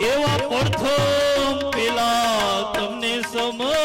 એવા પ્રથમ પેલા તમને સમજ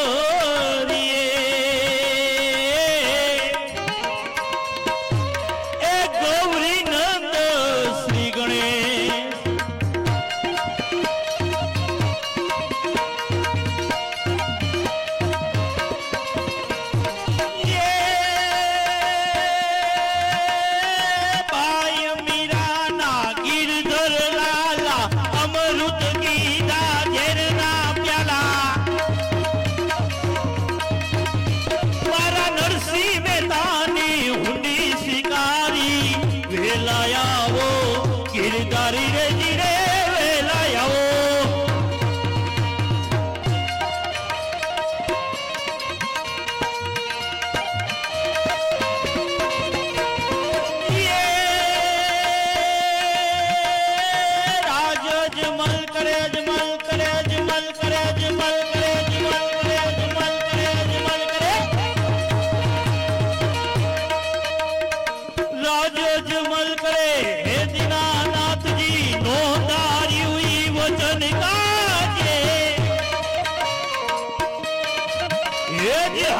વેલાયાવો ગિરધારી રે જીરે વેલાયાવો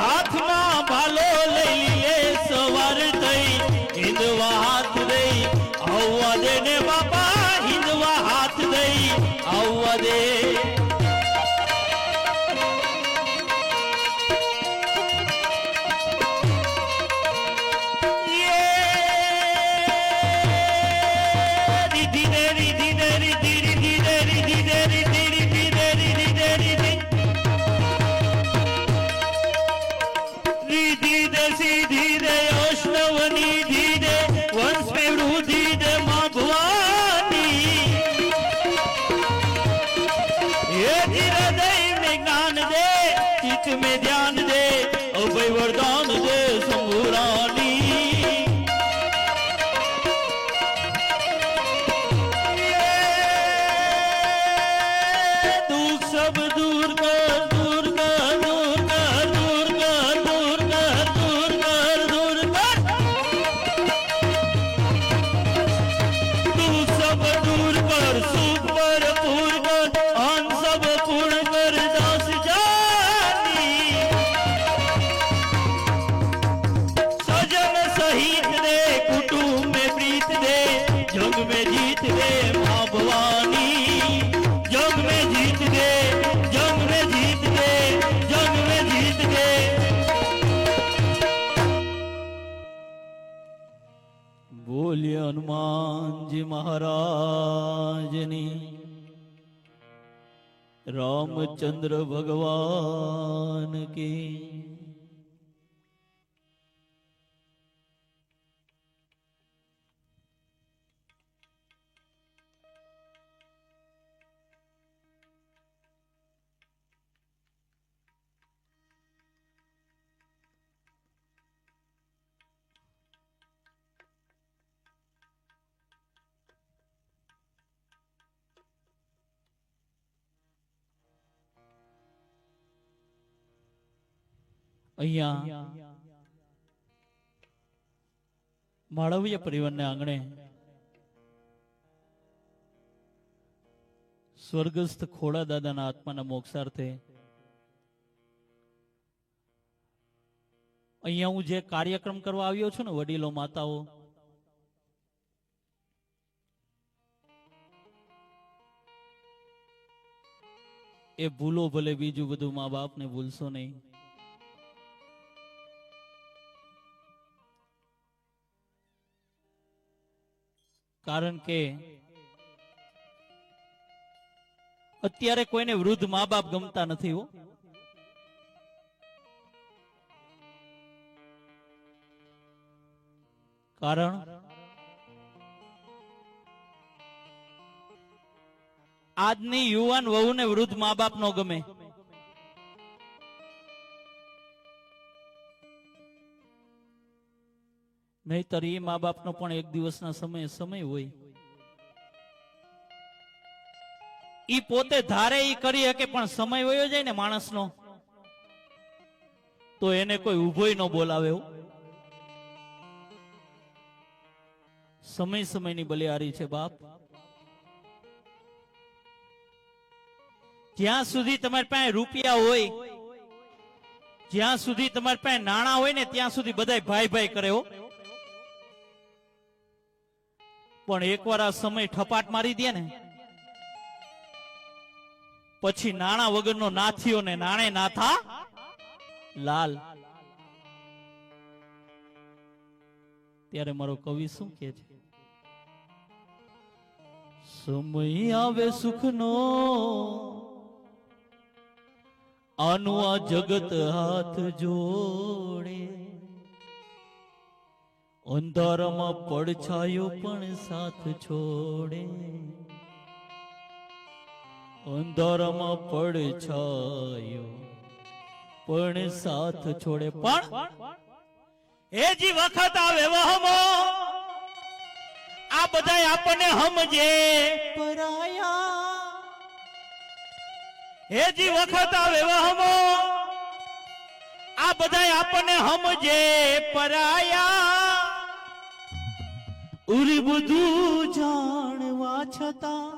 હાથમાં ભાલો લઈ લે સવાર થઈ હિંદવા હાથ દઈ આવવા દે ને બાપા હિંદવા હાથ દઈ આવવા દે में ध्यान दे अभय वरदान दे शंभुरानी दुख सब दूर कर दूर कर दूर कर दूर कर दूर कर दूर कर दूर कर दुख सब दूर कर सुख भरपूर कर अन सब पूर्ण कर दास जा जग में जीत दे माँ भवानी जग में जीत दे जग में जीत दे जग में जीत दे बोलिए हनुमान जी महाराज ने रामचंद्र भगवान की અહીંયા માળવીય પરિવારને આંગણે સ્વર્ગસ્થ ખોડા દાદાના આત્માના મોક્ષાર્થે અહીંયા હું જે કાર્યક્રમ કરવા આવ્યો છું ને વડીલો માતાઓ એ ભૂલો ભલે બીજું બધું મા બાપને ભૂલશો નહીં કારણ કે અત્યારે કોઈને વૃદ્ધ મા બાપ ગમતા નથી હો કારણ આજની યુવાન વહુને વૃદ્ધ મા બાપ નો ગમે નહીતર એ મા બાપ નો પણ એક દિવસના સમય હોય ઈ પોતે ધારે ઈ કરી શકે પણ સમય વયો જાય ને માણસનો તો એને કોઈ ઉભોય ન બોલાવે સમયની બલિહારી છે બાપ જ્યાં સુધી તમારી પાસે રૂપિયા હોય જ્યાં સુધી તમારી પાસે નાણાં હોય ને ત્યાં સુધી બધાય ભાઈ ભાઈ કરે હો પણ એકવાર આ સમય ઠપાટ મારી દે ને પછી નાણાં વગરનો નાથીઓ ને નાણે નાથા લાલ ત્યારે મારો કવિ શું કે છે સમય આવે સુખનો આનું આ જગત હાથ જોડે અંધારામાં પડછાયો પણ સાથ છોડે, અંધારામાં પડછાયો પણ સાથ છોડે. પણ એ જી વખત આવે વહમો આ બધા આપણને સમજે પરાયા. એ જી વખત આવે વહમો આ બધા આપણને સમજે પરાયા. ઉરી બધું જાણવા છતાં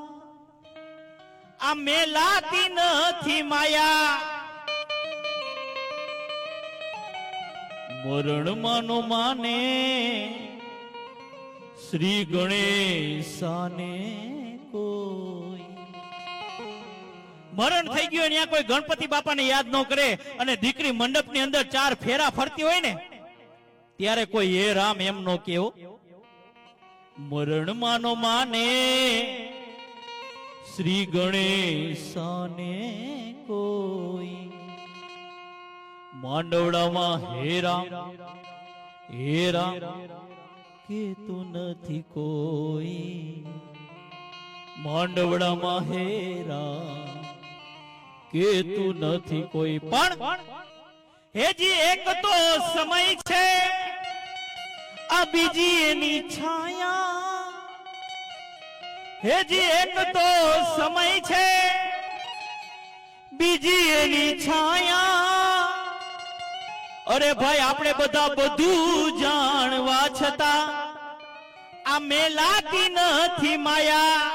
આ મેલાતી નથી માયા. મરણ માનો માને શ્રી ગણેશાને કોઈ. મરણ થઈ ગયું ત્યાં કોઈ ગણપતિ બાપાને યાદ ન કરે અને દીકરી મંડપની અંદર 4 ફેરા ફરતી હોય ને ત્યારે કોઈ હે રામ એમ નો કેવો. મરણ માનો માને શ્રી ગણેશાને કોઈ. માંડવડામાં હેરા કેતું નથી કોઈ. માંડવડામાં હેરા કેતું નથી કોઈ. પણ હેજી એક તો સમય છે આ બીજી એની છાયા. હેજી એક તો સમય છે બીજી એની છાયા. અરે ભાઈ આપણે બધા બધું જાણવા છતાં આ મેલાતી નથી માયા.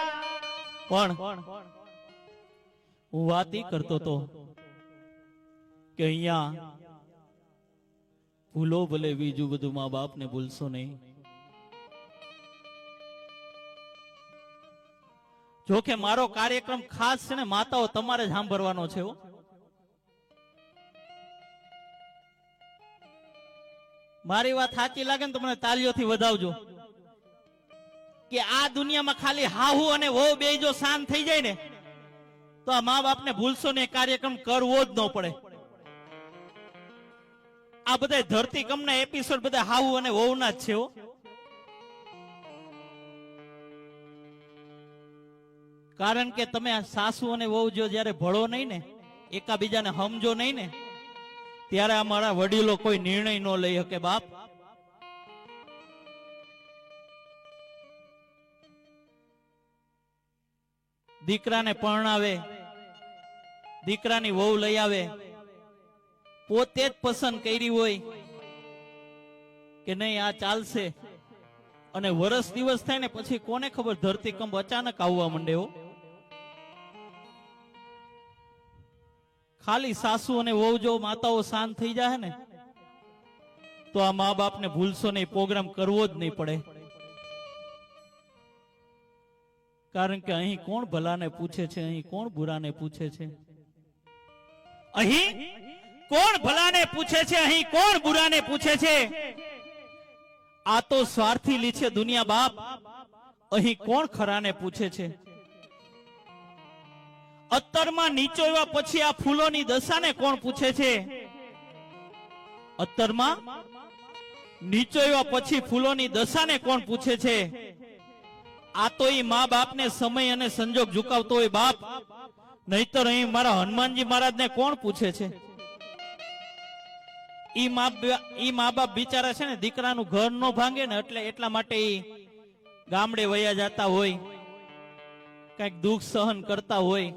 પણ હું વાત કરતો તો કે અહીંયા ભૂલો ભલે બીજું બધું મા બાપને ભૂલશો નહીં. જો કે મારો કાર્યક્રમ ખાસ છે ને માતાઓ તમારે જ સાંભળવાનો છે. મારી વાત સાચી લાગે ને તો મને તાલીઓથી વધાવજો. કે આ દુનિયામાં ખાલી હાહુ અને વહુ બે જો શાંત થઈ જાય ને તો આ મા બાપને ભૂલશો ને કાર્યક્રમ કરવો જ ન પડે. આ બધા ધરતીકંપના એપિસોડ બધા હાહુ અને વહુના જ છે. કારણ કે તમે સાસુ અને વહુ જો જયારે ભળો નહીં ને એકાબીજાને સમજો નહીં ને ત્યારે અમારા વડીલો કોઈ નિર્ણય ન લઈ શકે. બાપ દીકરાને પરણાવે, દીકરાની વહુ લઈ આવે, પોતે જ પસંદ કરી હોય કે નહીં આ ચાલશે, અને વરસ દિવસ થાય ને પછી કોને ખબર ધરતીકંપ અચાનક આવવા માંડે. ખાલી સાસુ અને વહુ જો માતાઓ શાંત થઈ જાય ને તો આ મા બાપને ભૂલશો નહીં, પ્રોગ્રામ કરવો જ નહીં પડે. કારણ કે અહીં કોણ ભલાને પૂછે છે, અહીં કોણ બુરાને પૂછે છે. અહીં કોણ ભલાને પૂછે છે, અહીં કોણ બુરાને પૂછે છે. આ તો સ્વાર્થી લી છે દુનિયા બાપ. અહીં કોણ ખરાને પૂછે છે. અત્તરમાં નીચોવ્યા પછી આ ફૂલોની દશાને કોણ પૂછે છે. અત્તરમાં નીચોવ્યા પછી ફૂલોની દશાને કોણ પૂછે છે. આ તો એ મા બાપને સમય અને સંજોગ ઝુકાવતો હોય બાપ. નહીતર અહીં મારા હનુમાનજી મહારાજને કોણ પૂછે છે. ઈ મા બાપ બિચારા છે ને દીકરાનું ઘર ન ભાંગે ને એટલા માટે ઈ ગામડે વયા જતા હોય, કઈક દુઃખ સહન કરતા હોય.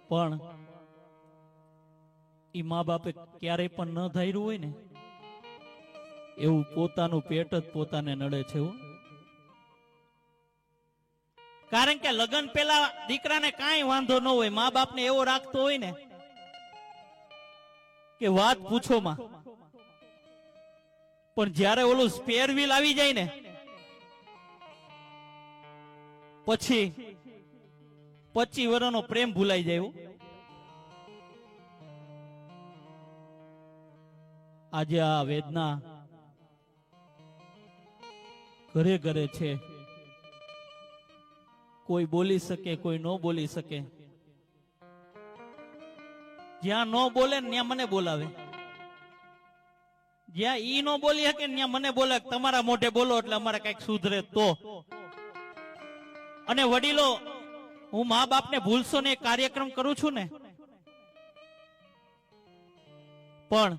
પણ ઈ મા બાપે ક્યારેય પણ ન ધાર્યું હોય ને એવું પોતાનું પેટ જ પોતાને નડે છે. કારણ કે લગ્ન પેલા દીકરાને કાંઈ વાંધો ન હોય, મા બાપને એવો રાખતો હોય ને કે વાત પૂછો માં. પણ જ્યારે ઓલું સ્પેર વ્હીલ આવી જાય ને પછી 25 વર્ષનો પ્રેમ ભૂલાઈ જાય. આજે આ વેદના ઘરે ઘરે છે. કોઈ બોલી શકે, કોઈ ન બોલી શકે. જ્યાં ન બોલે ને ત્યાં મને બોલાવે. જ્યાં ઈ નો બોલી શકે ત્યાં મને બોલે તમારા મોઢે બોલો એટલે અમારે કઈક સુધરે તો. અને વડીલો, હું મા બાપને ભૂલશો ને કાર્યક્રમ કરું છું ને, પણ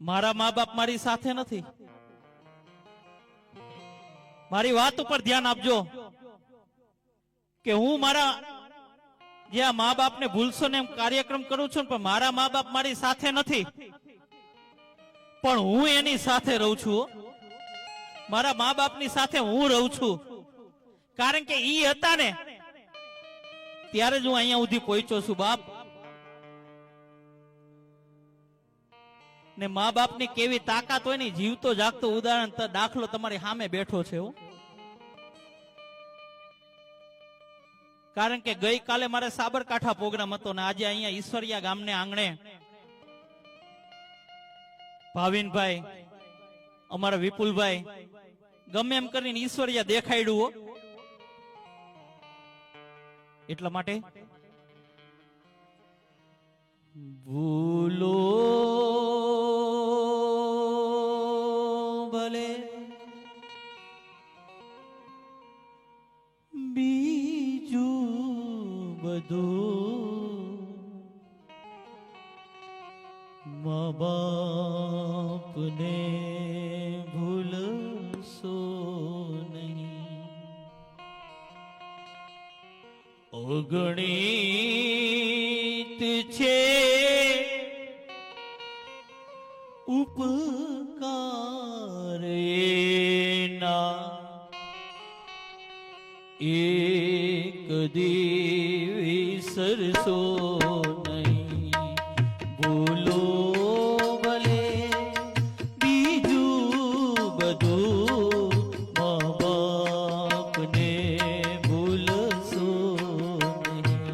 મારા મા બાપ મારી સાથે નથી. મારી વાત ઉપર ધ્યાન આપજો કે હું મારા જ્યાં મા બાપને ભૂલશો ને એમ કાર્યક્રમ કરું છું, પણ મારા મા બાપ મારી સાથે નથી, પણ હું એની સાથે રહું છું. મારા મા બાપની સાથે હું રહું છું, કારણ કે ઈ હતા ને ત્યારે જ હું અહીંયા સુધી પહોંચ્યો છું બાપ. ને મા બાપની કેવી તાકાત હોય ને, જીવતો જાગતો ઉદાહરણ દાખલો તમારી સામે બેઠો છે. કારણ કે ગઈકાલે મારે સાબરકાંઠા પ્રોગ્રામ હતો ને આજે અહીંયા ઈશ્વરિયા ગામને આંગણે ભાવિનભાઈ, અમારા વિપુલભાઈ ગમે એમ કરીને ઈશ્વરિયા દેખાડ્યું. એટલા માટે ભૂલો ભલે બીજું બધું મા બાપને ભૂલશો નહીં. અગણિત છે ઉપકાર એના, એક દી વિસરશો નહીં. ભૂલો ભલે બીજું બધું મા બાપને ભૂલશો નહીં.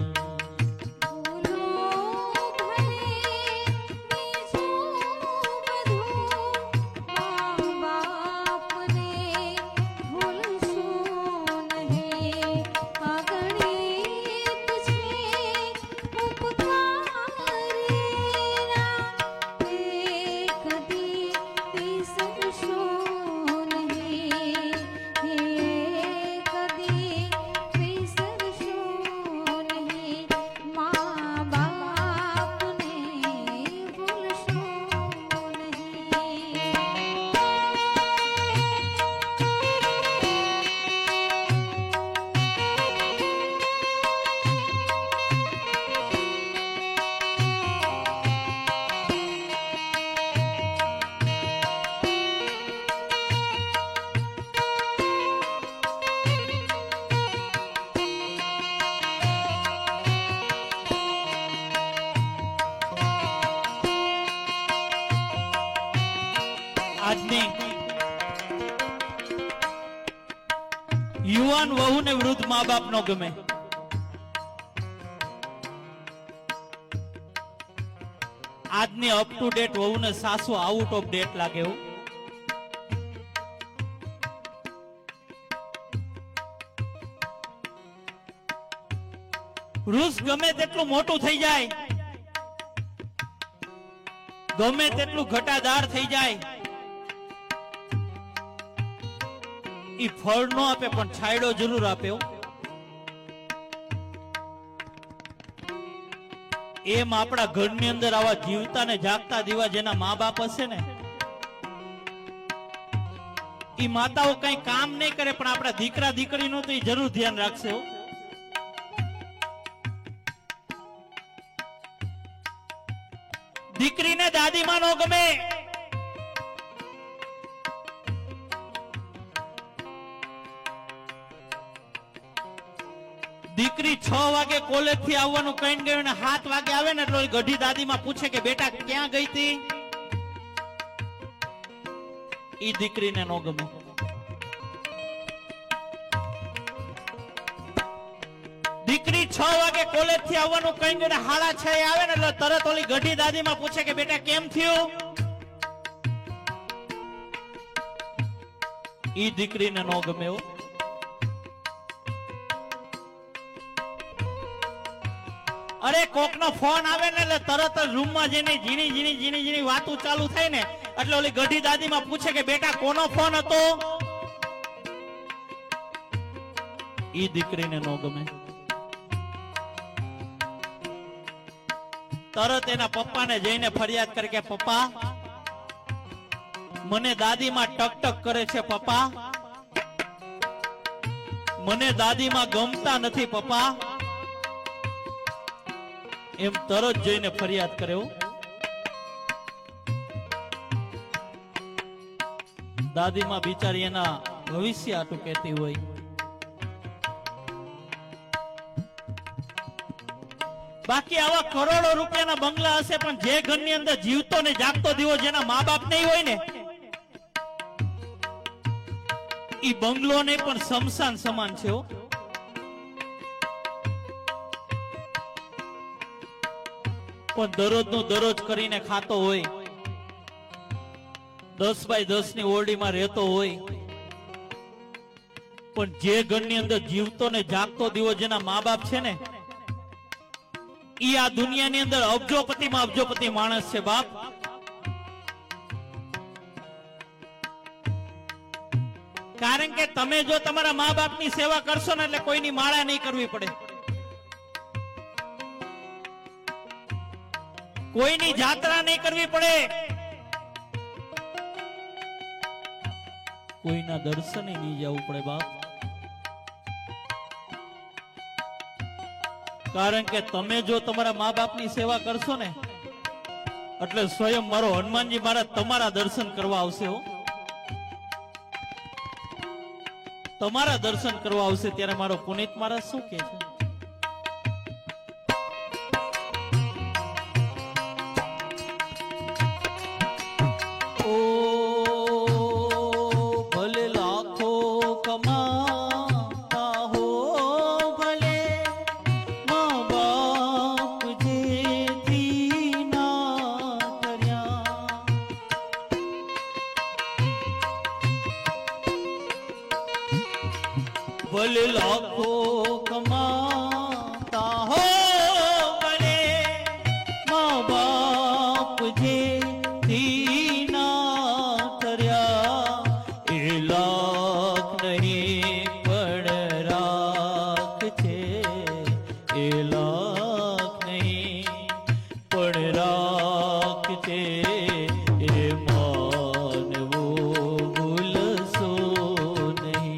આજની યુવાન વહુ ને વૃદ્ધ મા બાપ નો ગમે. આજની અપ ટુ ડેટ વહુ ને સાસુ આઉટ ઓફ ડેટ લાગે. વૃક્ષ ગમે તેટલું મોટું થઈ જાય, ગમે તેટલું ઘટાદાર થઈ જાય, ઈ ફળ નો આપે પણ છાંયડો જરૂર આપે. એમ આપણા ઘરની અંદર આવા જીવતા ને જાગતા દીવા જેના મા બાપ હશે ને, ઈ માતાઓ કઈ કામ નહીં કરે પણ આપણા દીકરા દીકરીનું તો ઈ જરૂર ધ્યાન રાખશે. દીકરીને દાદીમાં નો ગમે, દીકરી 6 વાગે કોલેજ થી આવવાનું કહીને ગયું ને 7 વાગે આવે ને એટલે ગઢી દાદીમાં પૂછે કે બેટા ક્યાં ગઈ હતી, ઈ દીકરીને નો ગમે. દીકરી 6 વાગે કોલેજ થી આવવાનું કહીને 6:30 આવે ને એટલે તરત ઓલી ગઢી દાદીમાં પૂછે કે બેટા કેમ થયું, ઈ દીકરીને નો ગમે. અરે કોકનો ફોન આવે ને એટલે તરત જ રૂમમાં જઈને ઝીણી વાતો ચાલુ થાય ને એટલે ઓલી ગઢી દાદીમાં પૂછે કે બેટા કોનો ફોન હતો? ઈ દીકરીને નો ગમે. તરત એના પપ્પાને જઈને ફરિયાદ કરે કે પપ્પા મને દાદીમાં ટક કરે છે. પપ્પા મને દાદીમાં ગમતા નથી. પપ્પા એમ તરત જઈને ફરિયાદ કરે. દાદીમાં બિચારી એના ભવિષ્ય આટું કહેતી હોય. બાકી આવા કરોડો રૂપિયાના બંગલા હશે પણ જે ઘરની અંદર જીવતો ને જાગતો દીવો જેના મા બાપ નહીં હોય ને ઈ બંગલો ને પણ શમશાન સમાન છે. પણ દરરોજ નું દરરોજ કરીને ખાતો હોય, 10 બાય 10 ની ઓરડીમાં રહેતો હોય, પણ જે ઘરની અંદર જીવતો ને જાગતો દીવો જેના મા બાપ છે ને ઈ આ દુનિયાની અંદર અબજોપતિમાં અબજોપતિ માણસ છે બાપ. કારણ કે તમે જો તમારા મા બાપની સેવા કરશો ને એટલે કોઈની માળા નહીં કરવી પડે, કોઈની જાત્રા નહીં કરવી પડે, કોઈના દર્શને નહીં જવું પડે બાપ. કારણ કે તમે જો તમારા મા બાપની સેવા કરશો ને એટલે સ્વયં મારો હનુમાનજી મહારાજ તમારા દર્શન કરવા આવશે. તમારા દર્શન કરવા આવશે ત્યારે મારો પુનિત મહારાજ શું કહે છે? ભલે લાખો કમાતા હો ભલે મા બાપ જે દીના કર્યા એ લાખ નહીં પણ રાખ છે, એ લાખ નહીં પણ રાખ છે. એ માનવો ભૂલશો નહીં.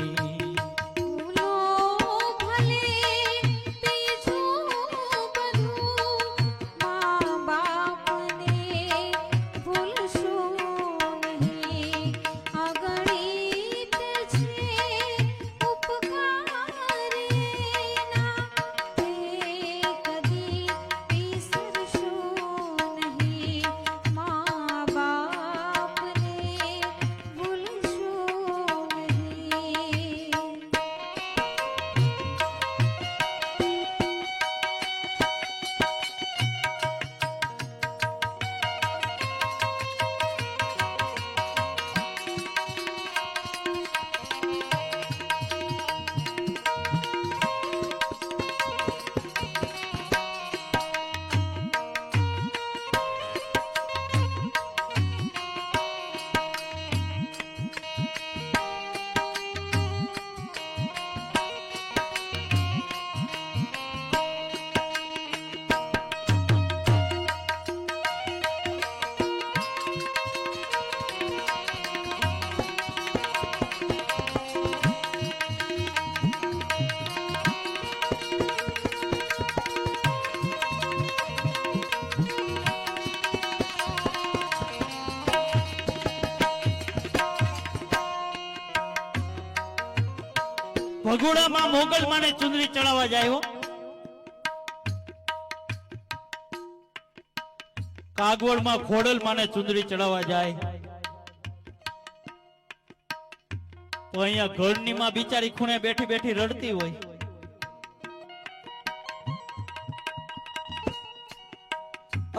ભગુડામાં મોગલ માને ચુંદડી ચડાવવા જાય. કાગવડમાં ખોડલ માને ચુંદડી ચડાવવા જાય. તો અહીંયા ઘરની માં બિચારી ખૂણે બેઠી બેઠી રડતી હોય.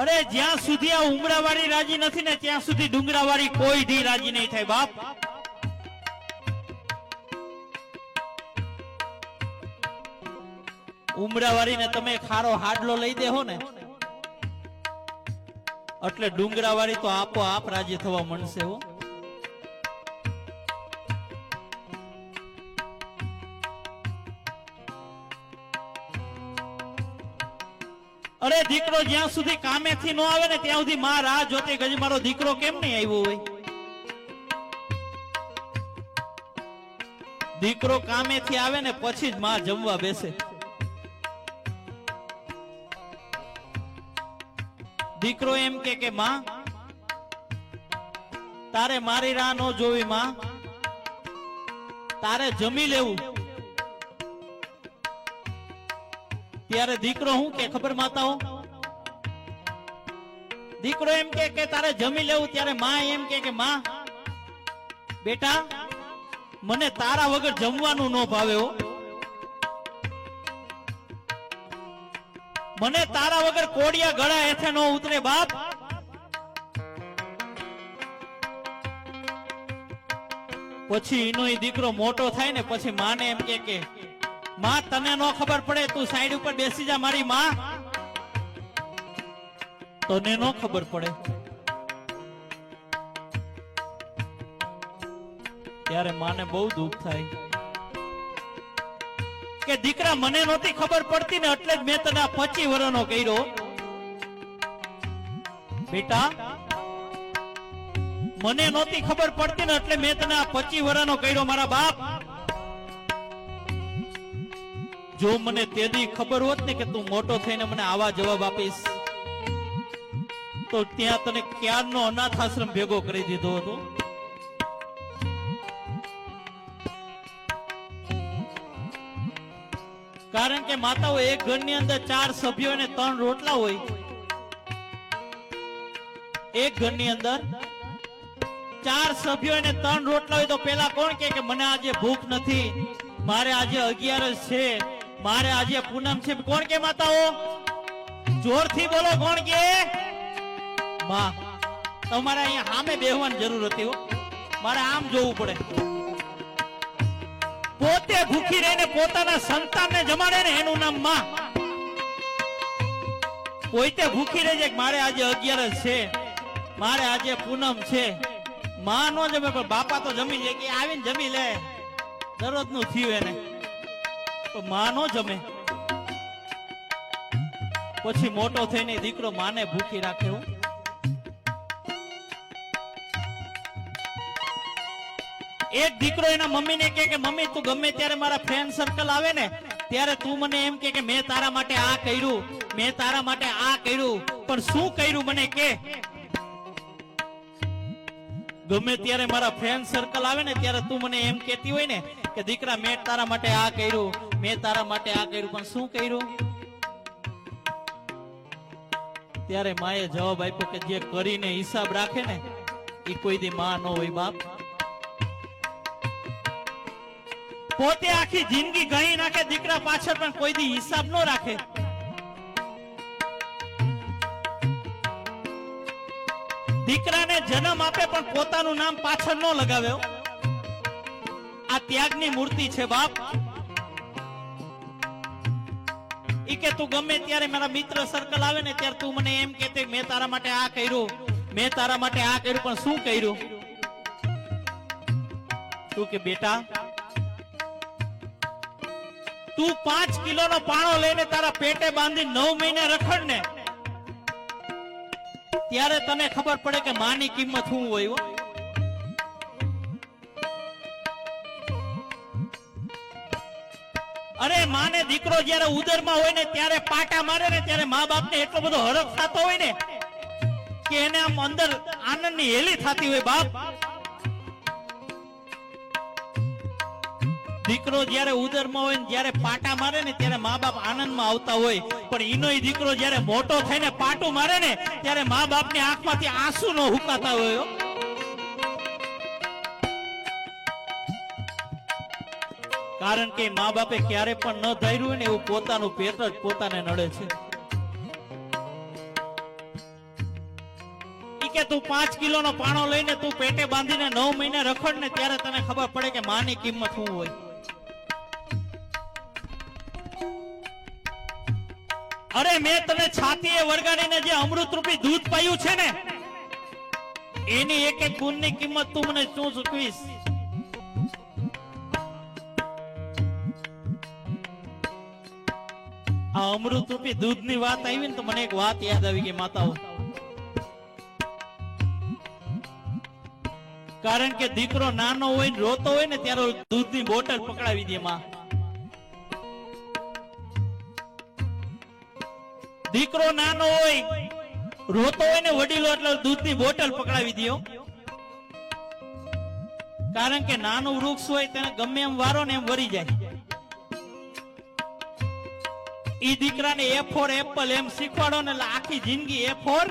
અરે જ્યાં સુધી આ ઉમરાવાળી રાજી નથી ને ત્યાં સુધી ડુંગરાવાળી કોઈ ધી રાજી નહીં થાય બાપ. ઉમરાવાળીને તમે ખારો હાડલો લઈ દેહો ને એટલે ડુંગરાવાળી તો આપોઆપ રાજી થવા મળશે હો. અરે દીકરો જ્યાં સુધી કામેથી ન આવે ને ત્યાં સુધી માં રાહ જોતી ગઈ મારો દીકરો કેમ નહીં આવ્યો હોય. દીકરો કામેથી આવે ને પછી જ માં જમવા બેસે. દીકરો એમ કે માં તારે મારી રાહ ન જોવી, માં તારે જમી લેવું. ત્યારે દીકરો હું કે ખબર માતાઓ, દીકરો એમ કે તારે જમી લેવું. ત્યારે માં એમ કે માં બેટા મને તારા વગર જમવાનું ન ભાવે હો. મને તારા વગર કોડિયા ગળા હેઠે ન ઉતરે બાપ. પછી એનો દીકરો મોટો થાય ને પછી માને એમ કે માં તને નો ખબર પડે, તું સાઈડ ઉપર બેસી જા મારી માં. તને નો ખબર પડે. ત્યારે માને બહુ દુઃખ થાય કે દીકરા મને નહોતી ખબર પડતી ને એટલે જ મેં તને 25 વર્ષનો કર્યો. બેટા મને નહોતી ખબર પડતી ને એટલે મેં તને 25 વર્ષનો કર્યો મારા બાપ. જો મને તેદી ખબર હોત ને કે તું મોટો થઈને મને આવા જવાબ આપીશ તો ત્યાં તને ક્યારનો અનાથ આશ્રમ ભેગો કરી દીધો હતો. કારણ કે માતાઓ એક ઘરની અંદર 4 સભ્યો અને 3 રોટલા હોય. એક ઘરની અંદર 4 સભ્યો અને 3 રોટલા હોય તો પેલા કોણ કે મને આજે ભૂખ નથી, મારે આજે 11 છે, મારે આજે પૂનમ છે. કોણ કે માતાઓ? જોરથી બોલો કોણ કે? માં. તમારે અહીંયા સામે બેહવાની જરૂર હતી હો, મારે આમ જોવું પડે. પોતે ભૂખી રહીને પોતાના સંતાનને જમાડે ને એનું નામ માં. પોતે ભૂખી રહે છે કે મારે આજે 11 છે, મારે આજે પૂનમ છે. માં નો જમે પણ બાપા તો જમી લે કે આવીને જમી લે, દરરોજ નું થયું એને. માં નો જમે. પછી મોટો થઈને દીકરો માને ભૂખી રાખે. એક દીકરો એના મમ્મીને કે મમ્મી તું ગમે ત્યારે મારા ફ્રેન્ડ સર્કલ આવે ને ત્યારે તું મને એમ કે મેં તારા માટે આ કર્યું, મેં તારા માટે આ કર્યું, પણ શું કર્યું મને કે. ગમે ત્યારે મારા ફ્રેન્ડ સર્કલ આવે ને ત્યારે તું મને એમ કહેતી હોય ને કે દીકરા મેં તારા માટે આ કર્યું, મેં તારા માટે આ કર્યું, પણ શું કર્યું? ત્યારે માએ જવાબ આપ્યો કે જે કરીને હિસાબ રાખે ને એ કોઈ દી માં ન હોય બાપ. પોતે આખી જિંદગી ગણી નાખે દીકરા પાછળ પણ કોઈ દી હિસાબ ન રાખે. દીકરાને જન્મ આપે પણ પોતાનું નામ પાછળ ન લગાવે. આ ત્યાગની મૂર્તિ છે બાપ. ઈ કે તું ગમે ત્યારે મારા મિત્ર સર્કલ આવે ને ત્યારે તું મને એમ કહેતે મેં તારા માટે આ કર્યું, મેં તારા માટે આ કર્યું, પણ શું કર્યું? તું કે બેટા તું 5 કિલોનો પાણો લઈને તારા પેટે બાંધી 9 મહિને રખડ ને ત્યારે તને ખબર પડે કે માની કિંમત શું હોય. અરે માને દીકરો જયારે ઉદરમાં હોય ને ત્યારે પાટા મારે ને ત્યારે મા બાપ ને એટલો બધો હરખ થતો હોય ને કે એને આમ અંદર આનંદની હેલી થતી હોય બાપ. દીકરો જયારે ઉદરમાં હોય ને જયારે પાટા મારે ને ત્યારે મા બાપ આનંદમાં આવતા હોય, પણ એનો દીકરો જયારે મોટો થઈને પાટું મારે ને ત્યારે મા બાપની આંખમાંથી આંસુ ન હુકાતા હોય. કારણ કે મા બાપે ક્યારે પણ ન ધાર્યું હોય ને એવું પોતાનું પેટ જ પોતાને નડે છે. કે તું 5 કિલોનો પાણો લઈને તું પેટે બાંધીને 9 મહિને રખડ ને ત્યારે તને ખબર પડે કે માની કિંમત શું હોય. અરે મેં તને છાતીએ વળગાડીને જે અમૃત રૂપી દૂધ પાયું છે ને, એની એક એક બૂંદની કિંમત તું મને શું ચૂકવીશ? આ અમૃત રૂપી દૂધની વાત આવી ને તો મને એક વાત યાદ આવી ગઈ માતાઓ. કારણ કે દીકરો નાનો હોય ને રોતો હોય ને ત્યારે દૂધની બોટલ પકડાવી દે માં. દીકરો નાનો હોય રોતો હોય ને વડીલો એટલે દૂધની બોટલ પકડાવી દો. કારણ કે નાનું વૃક્ષ હોય તેને ગમે એમ વારો ને એમ વરી જાય. ઈ દીકરાને એ ફોર એપલ એમ શીખવાડો ને એટલે આખી જિંદગી એ ફોર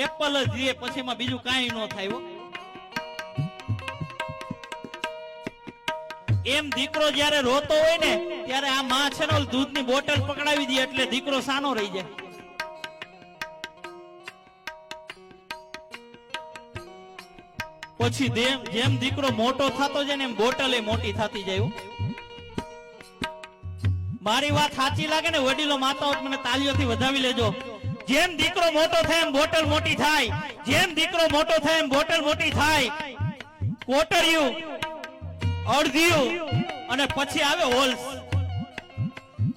એપલ જ રે, પછી એમાં બીજું કાંઈ ન થાય. એમ દીકરો જયારે રોતો હોય ને ત્યારે આ માં છે ને દૂધની બોટલ પકડાવી દે એટલે દીકરો સાનો રહી જાય. પછી જેમ દીકરો મોટો થતો જાય ને એમ બોટલ એ મોટી થતી જાય. મારી વાત સાચી લાગે ને વડીલો માતાઓ મને તાલીઓથી વધાવી લેજો. જેમ દીકરો મોટો થાય એમ બોટલ મોટી થાય, જેમ દીકરો મોટો થાય એમ બોટલ મોટી થાય. કોટરિયું, અડધિયું અને પછી આવે હોલ્સ.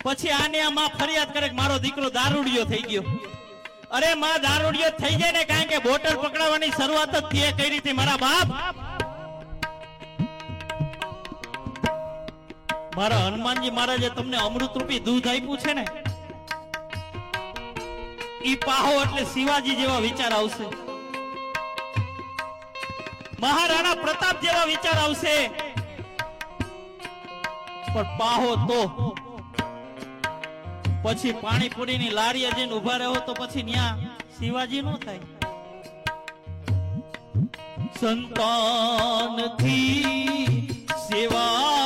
પછી આને આ માં ફરિયાદ કરે કે મારો દીકરો દારૂડિયો થઈ ગયો. અરે માં દારૂડિયો થઈ જાય ને, કારણ કે બોટલ પકડાવવાની શરૂઆત જ તે કરી હતી મારા બાપ. મારા હનુમાનજી મહારાજે તમને અમૃત રૂપી દૂધ આપ્યું છે ને, ઈ પાહો એટલે શિવાજી જેવા વિચાર આવશે, મહારાણા પ્રતાપ જેવા વિચાર આવશે. પણ પાહો તો પછી પાણીપુરીની લારીએ જઈને ઉભા રહો તો પછી ન્યા શિવાજી નો થાય. સંતાનથી સેવા